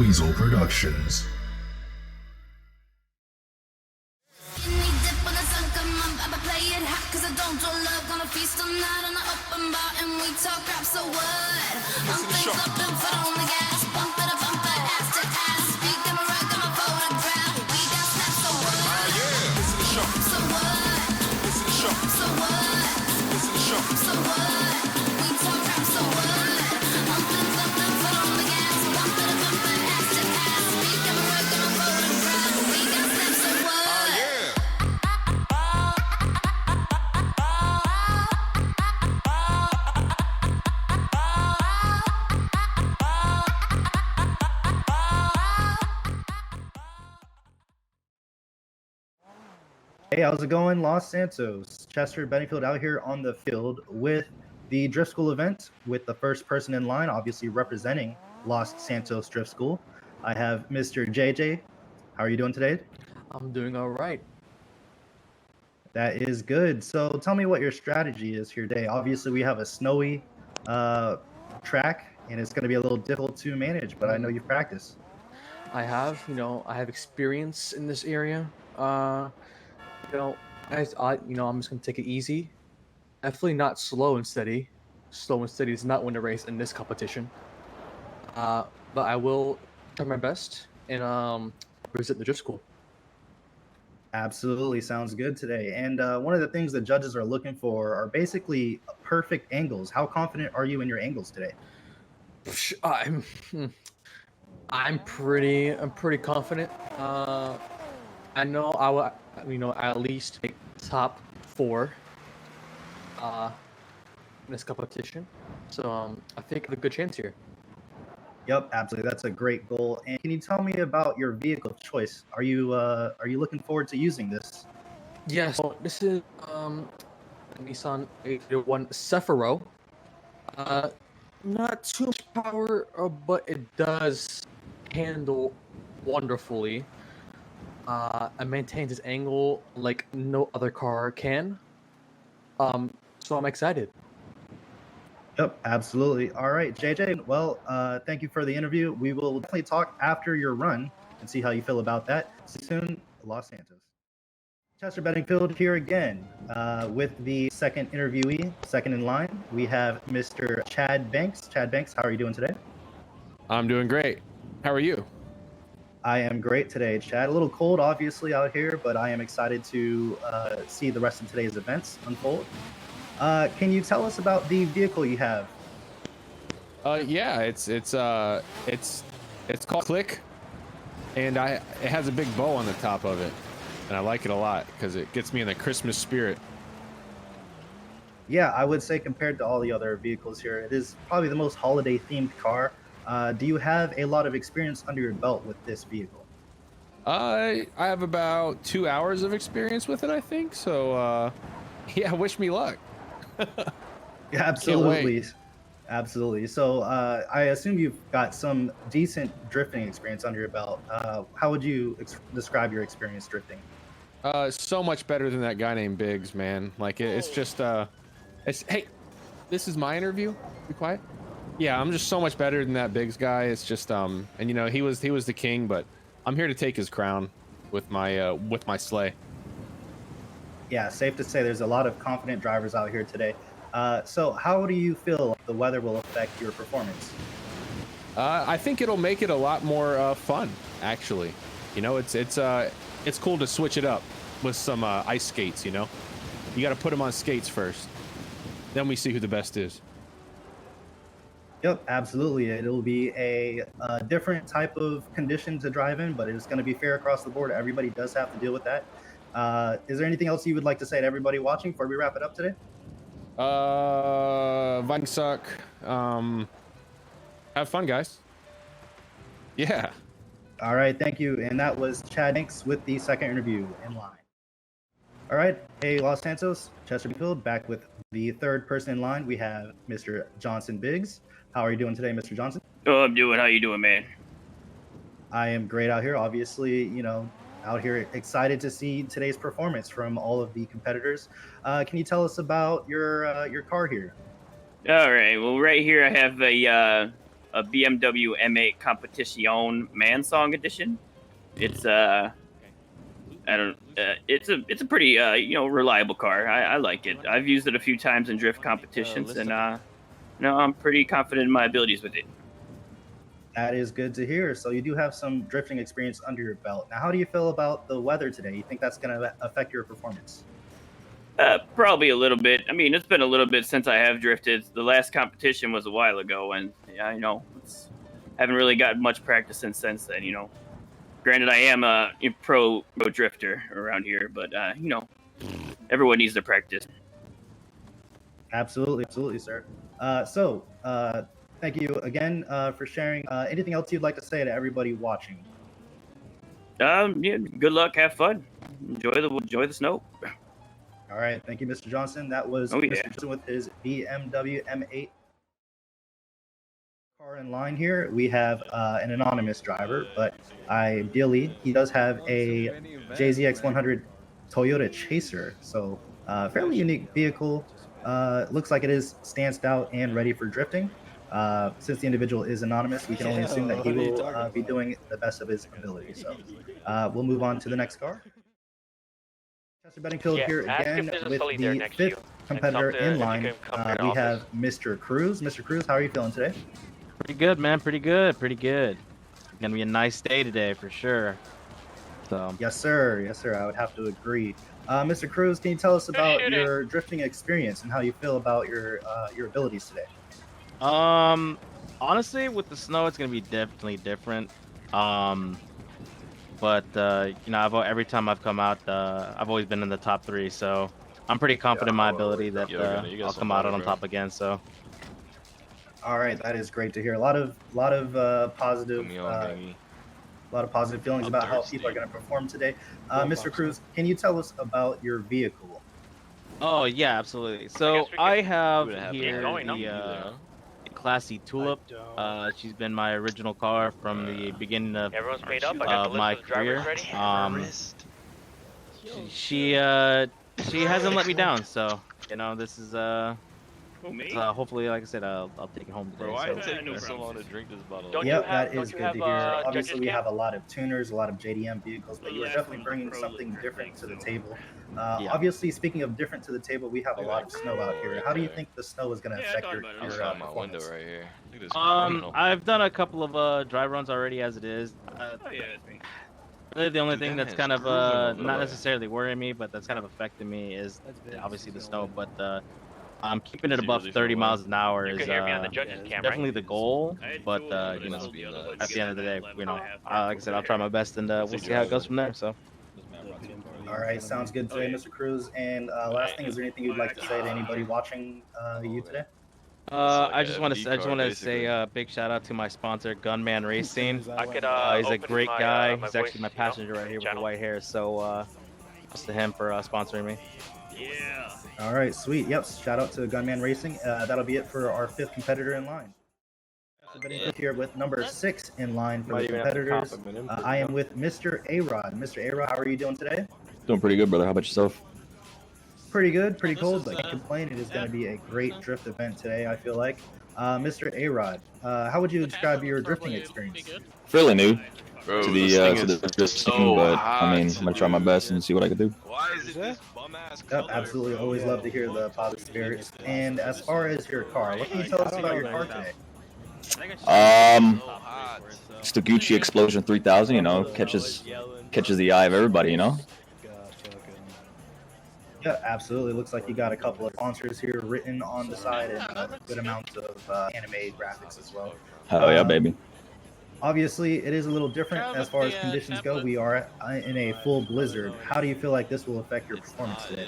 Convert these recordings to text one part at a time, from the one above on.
Weazel Productions. Hey, how's it going, Los Santos? Chester Benfield out here on the field with the Drift School event with the first person in line, obviously representing Los Santos Drift School. I have Mr. JJ. How are you doing today? I'm doing all right. That is good. So tell me what your strategy is here today. Obviously, we have a snowy track, and it's going to be a little difficult to manage, but I know you've practiced. I have experience in this area. I'm just gonna take it easy. Definitely not slow and steady. Slow and steady does not win the race in this competition. But I will try my best and visit the drift school. Absolutely, sounds good today. And one of the things that judges are looking for are basically perfect angles. How confident are you in your angles today? I'm pretty confident. I know I will, at least make top 4 in this competition. So I think I have a good chance here. Yep, absolutely. That's a great goal. And can you tell me about your vehicle choice? Are you looking forward to using this? Yes, so this is Nissan 801 Cephiro. Not too much power, but it does handle wonderfully. It maintains its angle like no other car can. So I'm excited. Yep, absolutely. All right, JJ. Well, thank you for the interview. We will definitely talk after your run and see how you feel about that. See you soon, Los Santos. Chester Bedingfield here again with the second interviewee, second in line. We have Mr. Chad Banks. Chad Banks, how are you doing today? I'm doing great. How are you? I am great today, Chad. A little cold, obviously, out here, but I am excited to see the rest of today's events unfold. Can you tell us about the vehicle you have? Yeah, it's called Click, and it has a big bow on the top of it, and I like it a lot because it gets me in the Christmas spirit. Yeah, I would say compared to all the other vehicles here, it is probably the most holiday themed car. Do you have a lot of experience under your belt with this vehicle? I have about 2 hours of experience with it, I think. So, yeah, wish me luck. Yeah, absolutely. Absolutely. So I assume you've got some decent drifting experience under your belt. How would you describe your experience drifting? So much better than that guy named Biggs, man. Like it's just hey, this is my interview. Be quiet. Yeah, I'm just so much better than that Biggs guy. It's just and he was the king, but I'm here to take his crown with my sleigh. Yeah, safe to say there's a lot of confident drivers out here today. So how do you feel the weather will affect your performance? I think it'll make it a lot more fun, actually. It's cool to switch it up with some ice skates. You got to put them on skates first, then we see who the best is. Yep, absolutely. It'll be a different type of condition to drive in, but it's going to be fair across the board. Everybody does have to deal with that. Is there anything else you would like to say to everybody watching before we wrap it up today? Vikings suck. Have fun, guys. Yeah. All right, thank you. And that was Chad Banks with the second interview in line. All right, hey, Los Santos, Chester Benfield, back with the third person in line. We have Mr. Johnson Biggs. How are you doing today, Mr. Johnson? Oh, I'm doing. How you doing, man? I am great out here. Obviously, out here excited to see today's performance from all of the competitors. Can you tell us about your car here? All right. Well, right here I have a a BMW M8 Competition Man Song Edition. It's it's a pretty reliable car. I like it. I've used it a few times in drift competitions, and I'm pretty confident in my abilities with it. That is good to hear. So you do have some drifting experience under your belt. Now, how do you feel about the weather today? You think that's going to affect your performance? Probably a little bit. I mean, it's been a little bit since I have drifted. The last competition was a while ago, and haven't really got much practice since then. Granted, I am a pro drifter around here, but everyone needs to practice. Absolutely, sir. Thank you again for sharing. Anything else you'd like to say to everybody watching? Yeah, good luck, have fun, enjoy the snow. All right, thank you, Mr. Johnson. That was Mr. Johnson with his BMW M8 car in line here. We have an anonymous driver, but ideally he does have a JZX100 Toyota Chaser. So fairly unique vehicle. Looks like it is stanced out and ready for drifting. Since the individual is anonymous, we can only assume that he will be doing the best of his ability. So we'll move on to the next car. Chester Bedingfield here again with the fifth competitor in line. We have Mr. Cruz. Mr. Cruz, how are you feeling today? Pretty good, man. Pretty good. It's gonna be a nice day today for sure. So. Yes, sir. I would have to agree. Mr. Cruz, can you tell us about your drifting experience and how you feel about your abilities today? Honestly, with the snow, it's gonna be definitely different. But every time I've come out, I've always been in the top 3, so I'm pretty confident in my ability that I'll come out on top again. So. All right, that is great to hear. A lot of positive feelings about how people are going to perform today. Mr. Cruz, can you tell us about your vehicle? Oh yeah, absolutely. So I have here the classy Tulip. She's been my original car from the beginning of my career. She hasn't let me down, so this is hopefully, like I said, I'll take it home today. Bro, why take you so long to drink this bottle? That is good to hear. Obviously, we have a lot of tuners, a lot of JDM vehicles, but you are definitely bringing something different to the table. Obviously, speaking of different to the table, we have a lot of snow out here. How do you think the snow is going to affect your performance? Right here. I've done a couple of dry runs already as it is. Really, the only thing that's kind of not necessarily worrying me, but that's kind of affecting me is obviously the snow. But I'm keeping it above 30 miles an hour is definitely the goal. But at the end of the day, like I said, I'll try my best, and we'll see how it goes from there. So. All right, sounds good today, Mr. Cruz. And last thing, is there anything you'd like to say to anybody watching you today? I just want to say a big shout out to my sponsor, Gunman Racing. He's a great guy. He's actually my passenger right here with the white hair. So, thanks to him for sponsoring me. Yeah. All right, sweet. Yep. Shout out to Gunman Racing. That'll be it for our 5th competitor in line. Here with number 6 in line for the competitors. I am with Mr. A-Rod. Mr. A-Rod, how are you doing today? Doing pretty good, brother. How about yourself? Pretty good, pretty cold, but can't complain. It is going to be a great drift event today, I feel like. Mr. A-Rod, how would you describe your drifting experience? Fairly new to the drift scene, but I mean, I'm gonna try my best and see what I can do. Why is it Yep, absolutely. Always love to hear the positive spirits. And as far as your car, what can you tell us about your car today? It's the Gucci Explosion 3000. Catches the eye of everybody. Yeah, absolutely. Looks like you got a couple of sponsors here written on the side and a good amount of anime graphics as well. Hell yeah, baby. Obviously, it is a little different as far as conditions go. We are in a full blizzard. How do you feel like this will affect your performance today?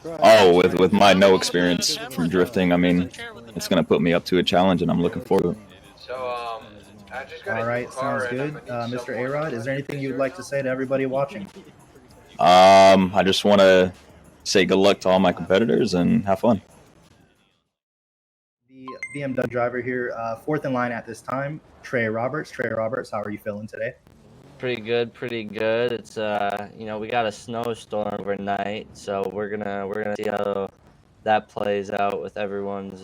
Oh, with my no experience from drifting, I mean, it's gonna put me up to a challenge, and I'm looking forward to it. All right, sounds good. Mr. A-Rod, is there anything you'd like to say to everybody watching? I just want to say good luck to all my competitors and have fun. The BMW driver here, 4th in line at this time, Trey Roberts. Trey Roberts, how are you feeling today? Pretty good. It's we got a snowstorm overnight, so we're gonna see how that plays out with everyone's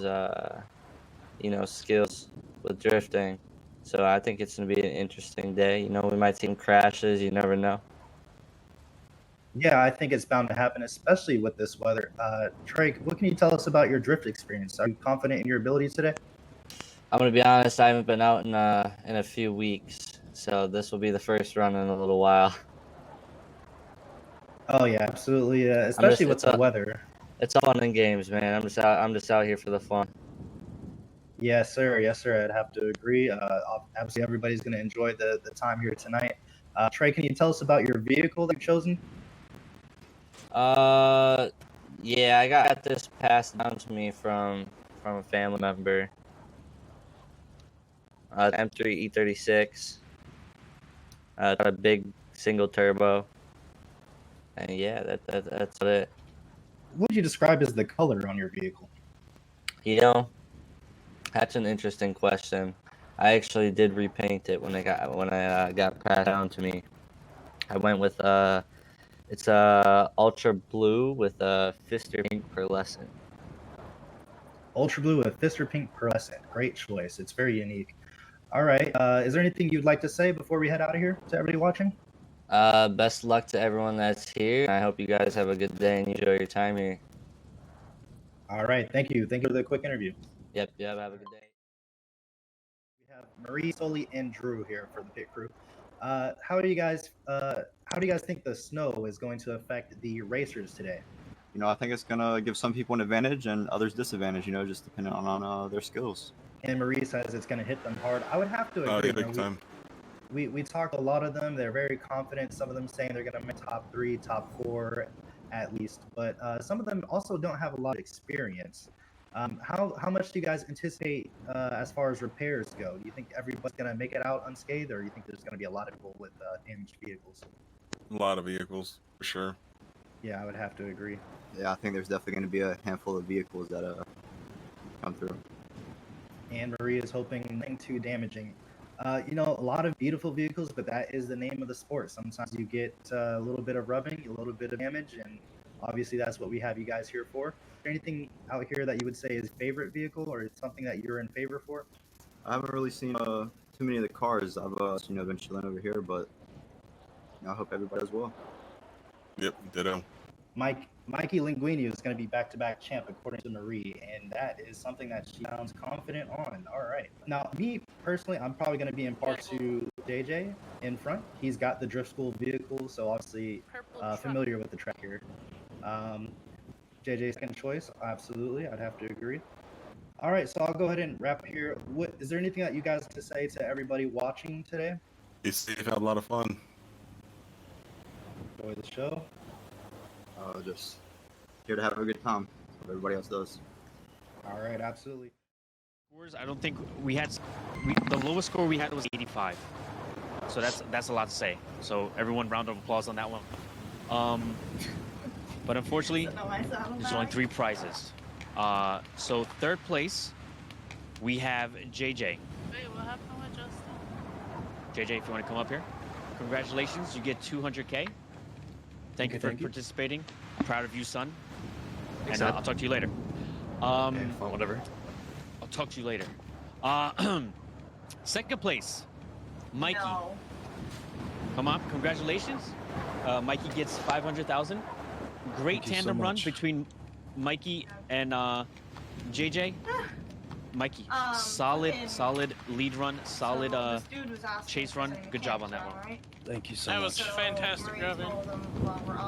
skills. with drifting. So I think it's gonna be an interesting day. You know, we might see some crashes. You never know. Yeah, I think it's bound to happen, especially with this weather. Trey, what can you tell us about your drift experience? Are you confident in your abilities today? I'm gonna be honest. I haven't been out in a few weeks, so this will be the first run in a little while. Oh yeah, absolutely. Especially with the weather. It's all fun and games, man. I'm just out here for the fun. Yes, sir. Yes, sir. I'd have to agree. Obviously, everybody's going to enjoy the time here tonight. Trey, can you tell us about your vehicle that you've chosen? Yeah, I got this passed down to me from a family member. M3 E36. Got a big single turbo. And yeah, that's it. What would you describe as the color on your vehicle? You know, that's an interesting question. I actually did repaint it when I got passed down to me. I went with it's ultra blue with a Fister pink pearlescent. Ultra blue with Fister pink pearlescent. Great choice. It's very unique. All right. Is there anything you'd like to say before we head out of here to everybody watching? Best luck to everyone that's here. I hope you guys have a good day and enjoy your time here. All right. Thank you. Thank you for the quick interview. Yep. Have a good day. We have Marie, Sully, and Drew here for the pit crew. How do you guys think the snow is going to affect the racers today? You know, I think it's gonna give some people an advantage and others disadvantage. You know, just depending on their skills. And Marie says it's going to hit them hard. I would have to agree. Yeah, big time. We talked a lot of them. They're very confident. Some of them saying they're going to make top 3, top 4 at least. But some of them also don't have a lot of experience. How much do you guys anticipate as far as repairs go? Do you think everybody's going to make it out unscathed, or do you think there's going to be a lot of people with damaged vehicles? A lot of vehicles, for sure. Yeah, I would have to agree. Yeah, I think there's definitely going to be a handful of vehicles that come through. And Marie is hoping nothing too damaging. You know, a lot of beautiful vehicles, but that is the name of the sport. Sometimes you get a little bit of rubbing, a little bit of damage, and obviously that's what we have you guys here for. Is there anything out here that you would say is favorite vehicle, or something that you're in favor for? I haven't really seen too many of the cars. I've been chilling over here, but I hope everybody does well. Yep, ditto. Mikey Linguini is going to be back-to-back champ according to Marie, and that is something that she sounds confident on. All right. Now, me personally, I'm probably going to be in part to JJ in front. He's got the drift school vehicle, so obviously familiar with the track here. JJ second choice, absolutely. I'd have to agree. All right, so I'll go ahead and wrap here. Is there anything that you guys have to say to everybody watching today? Be safe, have a lot of fun. Enjoy the show. Just here to have a good time. What everybody else does. All right, absolutely. I don't think the lowest score we had was 85. So that's a lot to say. So everyone, round of applause on that one. But unfortunately, there's only 3 prizes. So third place, we have JJ. Wait, what happened with Justin? JJ, if you want to come up here, congratulations, you get 200K. Thank you for participating. I'm proud of you, son. And I'll talk to you later. Okay, fine, whatever. I'll talk to you later. Second place, Mikey. No. Come on, congratulations. Mikey gets 500,000. Great tandem run between Mikey and JJ. Mikey, solid lead run, solid chase run. Good job on that one. Thank you so That much. was fantastic, Gavin.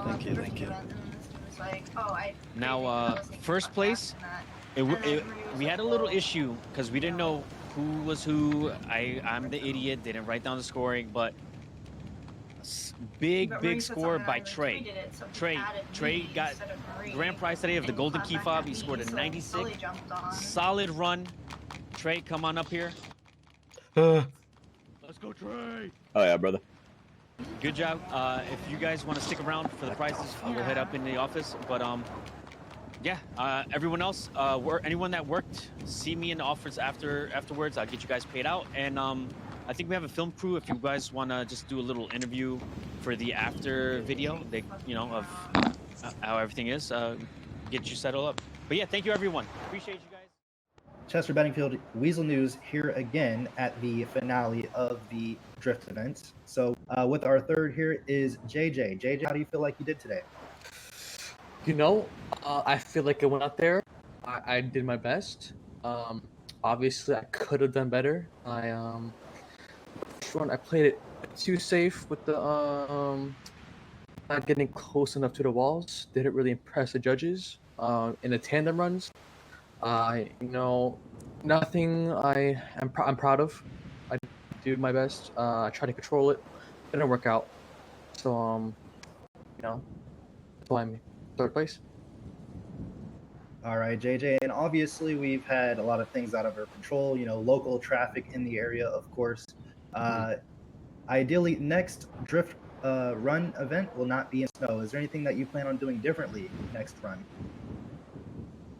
Thank you. Now, first place, we had a little issue because we didn't know who was who. I'm the idiot, didn't write down the scoring, but big score by Trey. Trey got grand prize today of the golden key fob. He scored a 96. Solid run. Trey, come on up here. Let's go, Trey. Oh yeah, brother. Good job. If you guys want to stick around for the prizes, we'll head up in the office. But yeah, everyone else, anyone that worked, see me in the office afterwards. I'll get you guys paid out. And I think we have a film crew. If you guys want to just do a little interview for the after video, of how everything is, get you settled up. But yeah, thank you everyone. Appreciate you guys. Chester Bedingfield, Weazel News here again at the finale of the Drift event. So with our third here is JJ. JJ, how do you feel like you did today? You know, I feel like I went out there. I did my best. Obviously, I could have done better. I played it too safe with the not getting close enough to the walls. Didn't really impress the judges. In the tandem runs, nothing I'm proud of. I did my best. I tried to control it. Didn't work out. So that's why I'm third place. All right, JJ, and obviously we've had a lot of things out of our control. Local traffic in the area, of course. Ideally, next drift run event will not be in snow. Is there anything that you plan on doing differently next run?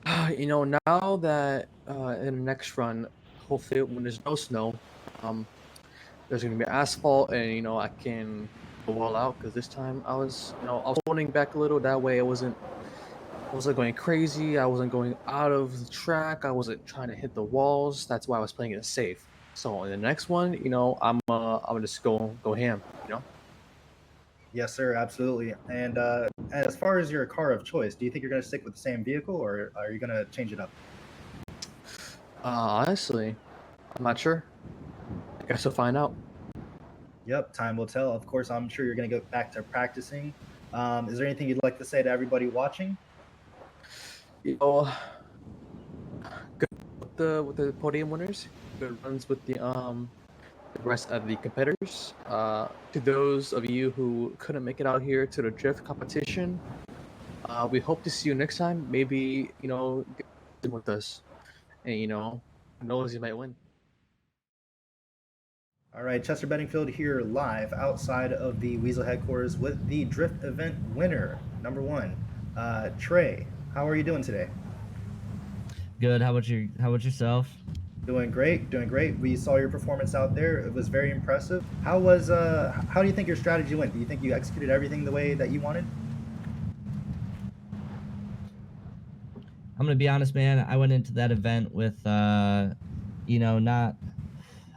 Now that in the next run, hopefully when there's no snow, there's gonna be asphalt, and I can go all out. Because this time I was holding back a little. That way I wasn't going crazy. I wasn't going out of the track. I wasn't trying to hit the walls. That's why I was playing it safe. So in the next one, I'm gonna just go ham. Yes, sir, absolutely. And as far as your car of choice, do you think you're going to stick with the same vehicle, or are you going to change it up? Honestly, I'm not sure. I guess we'll find out. Yep, time will tell. Of course, I'm sure you're going to go back to practicing. Is there anything you'd like to say to everybody watching? Good with the podium winners. Good runs with the rest of the competitors. To those of you who couldn't make it out here to the drift competition, we hope to see you next time. Maybe get with us, and who knows, you might win. All right, Chester Bedingfield here live outside of the Weazel headquarters with the drift event winner, number 1, Trey. How are you doing today? Good. How about yourself? Doing great, doing great. We saw your performance out there. It was very impressive. How do you think your strategy went? Do you think you executed everything the way that you wanted? I'm gonna be honest, man. I went into that event with, not.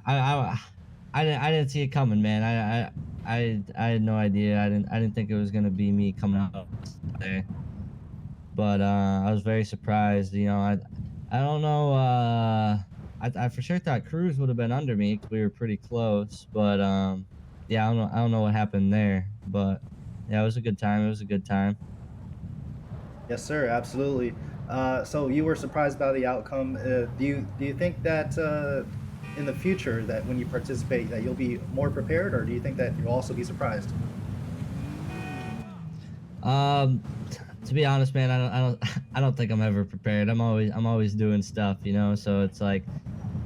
I didn't see it coming, man. I had no idea. I didn't think it was gonna be me coming out there. But I was very surprised. I don't know. I for sure thought Cruz would have been under me because we were pretty close. But yeah, I don't know what happened there. But yeah, it was a good time. It was a good time. Yes, sir. Absolutely. So you were surprised by the outcome. Do you think that in the future that when you participate that you'll be more prepared, or do you think that you'll also be surprised? To be honest, man, I don't think I'm ever prepared. I'm always doing stuff, So it's like,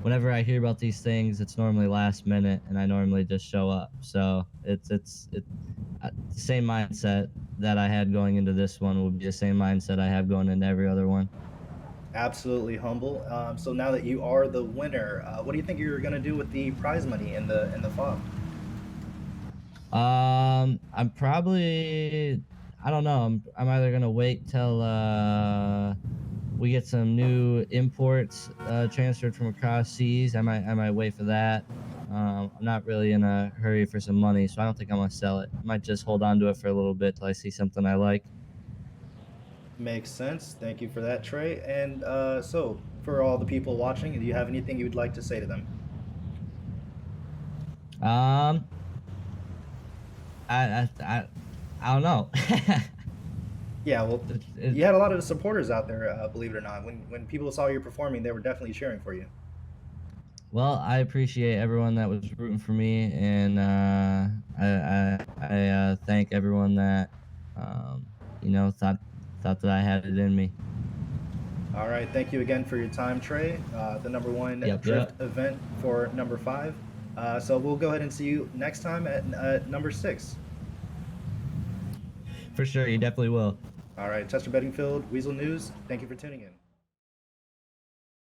whenever I hear about these things, it's normally last minute, and I normally just show up. So it's the same mindset that I had going into this one would be the same mindset I have going into every other one. Absolutely humble. So now that you are the winner, what do you think you're gonna do with the prize money in the fob? I'm probably, I don't know. I'm either gonna wait till we get some new imports transferred from across seas. I might wait for that. I'm not really in a hurry for some money, so I don't think I'm gonna sell it. I might just hold on to it for a little bit till I see something I like. Makes sense. Thank you for that, Trey. And so, for all the people watching, do you have anything you would like to say to them? I don't know. Yeah, well, you had a lot of supporters out there, believe it or not. When people saw you performing, they were definitely cheering for you. Well, I appreciate everyone that was rooting for me, and I thank everyone that thought that I had it in me. All right, thank you again for your time, Trey. The number 1 drift event for number 5. So we'll go ahead and see you next time at number 6. For sure, you definitely will. All right, Chester Bedingfield, Weazel News. Thank you for tuning in.